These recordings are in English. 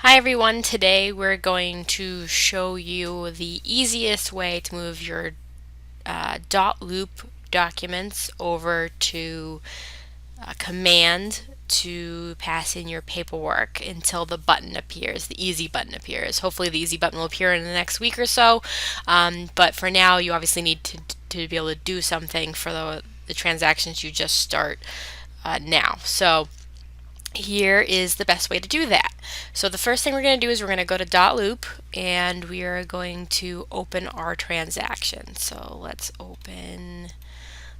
Hi everyone, today we're going to show you the easiest way to move your .loop documents over to Command to pass in your paperwork until the button appears, the easy button appears. Hopefully the easy button will appear in the next week or so, but for now you obviously need to be able to do something for the transactions you just start now. So here is the best way to do that. So the first thing we're going to do is we're going to go to .loop and we are going to open our transaction. So let's open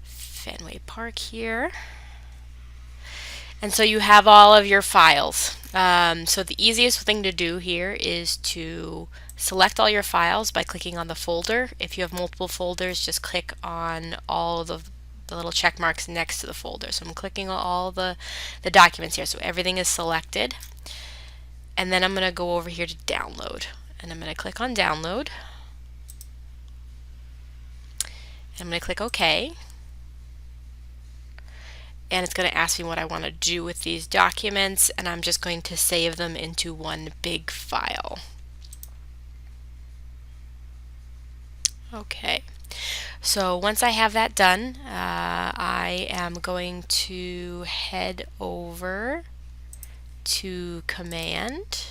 Fenway Park here. And so you have all of your files. So the easiest thing to do here is to select all your files by clicking on the folder. If you have multiple folders, just click on all the little check marks next to the folder. So I'm clicking on all the documents here. So everything is selected. And then I'm going to go over here to download. And I'm going to click on download. And I'm going to click OK. And it's going to ask me what I want to do with these documents, and I'm just going to save them into one big file. Okay, so once I have that done, I am going to head over to Command,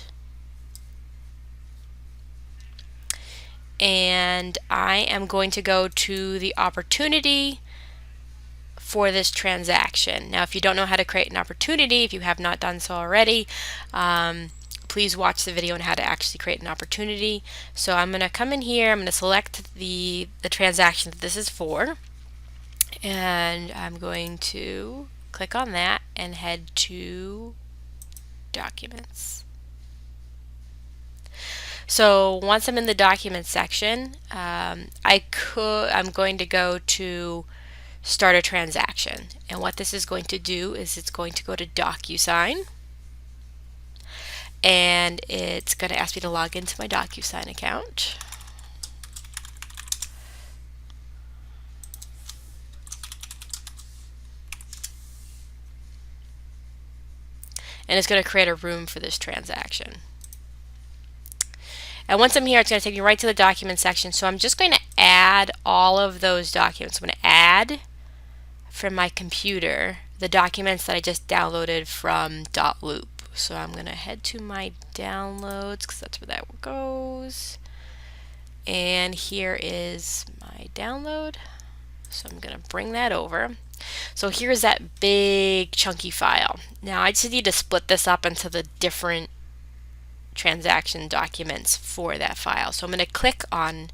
and I am going to go to the opportunity for this transaction. Now, if you don't know how to create an opportunity, if you have not done so already, please watch the video on how to actually create an opportunity. So I'm going to come in here, I'm going to select the transaction that this is for, and I'm going to click on that and head to Documents. So once I'm in the Documents section, I'm going to go to Start a Transaction, and what this is going to do is it's going to go to DocuSign, and it's going to ask me to log into my DocuSign account. And it's going to create a room for this transaction. And once I'm here, it's going to take me right to the document section. So I'm just going to add all of those documents. I'm going to add from my computer the documents that I just downloaded from .loop. So I'm going to head to my downloads because that's where that goes. And here is my download. So I'm going to bring that over. So here's that big chunky file. Now I just need to split this up into the different transaction documents for that file. So I'm going to click on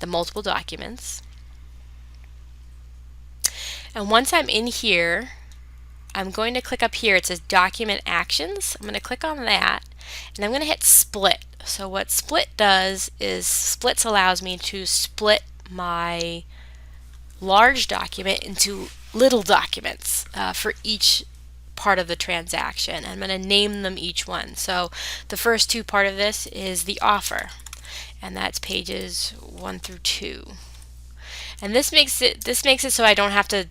the multiple documents. And once I'm in here, I'm going to click up here. It says Document Actions. I'm going to click on that, and I'm going to hit Split. So what Split does is Splits allows me to split my large document into little documents for each part of the transaction. I'm going to name them each one. So the first two part of this is the offer, and that's pages 1 through 2. And this makes it so I don't have to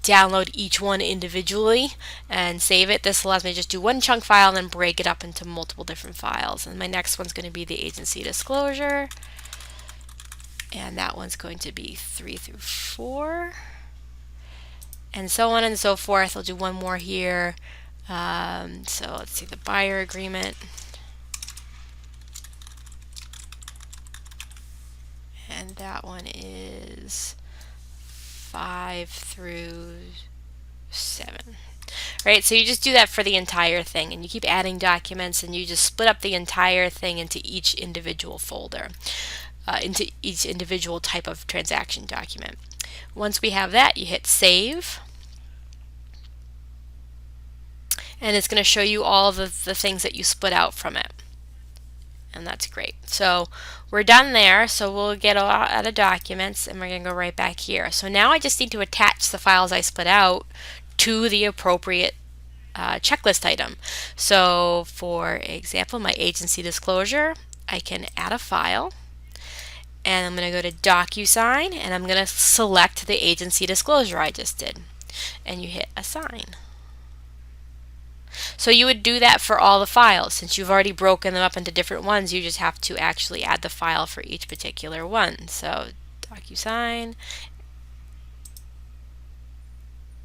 download each one individually and save it. This allows me to just do one chunk file and then break it up into multiple different files. And my next one's going to be the agency disclosure, and that one's going to be 3 through 4, and so on and so forth. I'll do one more here. So let's see, the buyer agreement. And that one is 5 through 7. Right, so you just do that for the entire thing, and you keep adding documents, and you just split up the entire thing into each individual folder, into each individual type of transaction document. Once we have that, you hit Save, and it's going to show you all of the things that you split out from it. And that's great. So we're done there. So we'll get out of documents, and we're going to go right back here. So now I just need to attach the files I split out to the appropriate checklist item. So for example, my agency disclosure, I can add a file, and I'm going to go to DocuSign, and I'm going to select the agency disclosure I just did, and you hit Assign. So you would do that for all the files. Since you've already broken them up into different ones, you just have to actually add the file for each particular one. So DocuSign,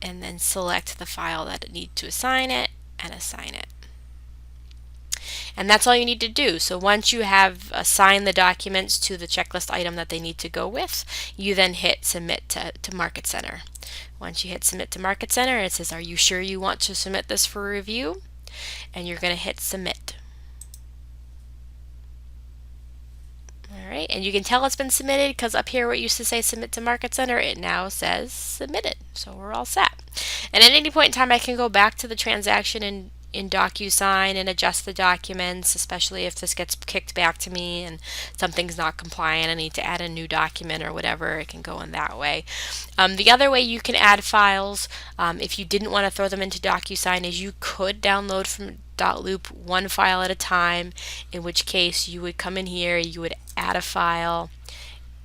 and then select the file that it needs to assign it and assign it. And that's all you need to do. So once you have assigned the documents to the checklist item that they need to go with, you then hit submit to Market Center. Once you hit submit to Market Center, it says, are you sure you want to submit this for review? And you're going to hit submit. Alright, and you can tell it's been submitted because up here where it used to say submit to Market Center, it now says submitted. So we're all set. And at any point in time I can go back to the transaction in DocuSign and adjust the documents, especially if this gets kicked back to me and something's not compliant, I need to add a new document or whatever, it can go in that way. The other way you can add files, if you didn't want to throw them into DocuSign, is you could download from DotLoop one file at a time, in which case you would come in here, you would add a file,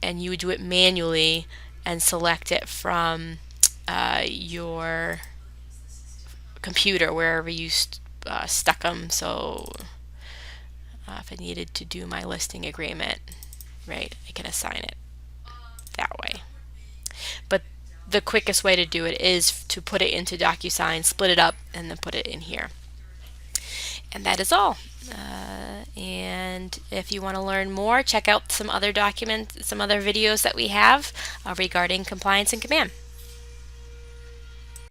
and you would do it manually and select it from your computer wherever you stuck them. So if I needed to do my listing agreement, right, I can assign it that way. But the quickest way to do it is to put it into DocuSign, split it up, and then put it in here. And that is all. And if you want to learn more, check out some other documents, some other videos that we have regarding compliance and command.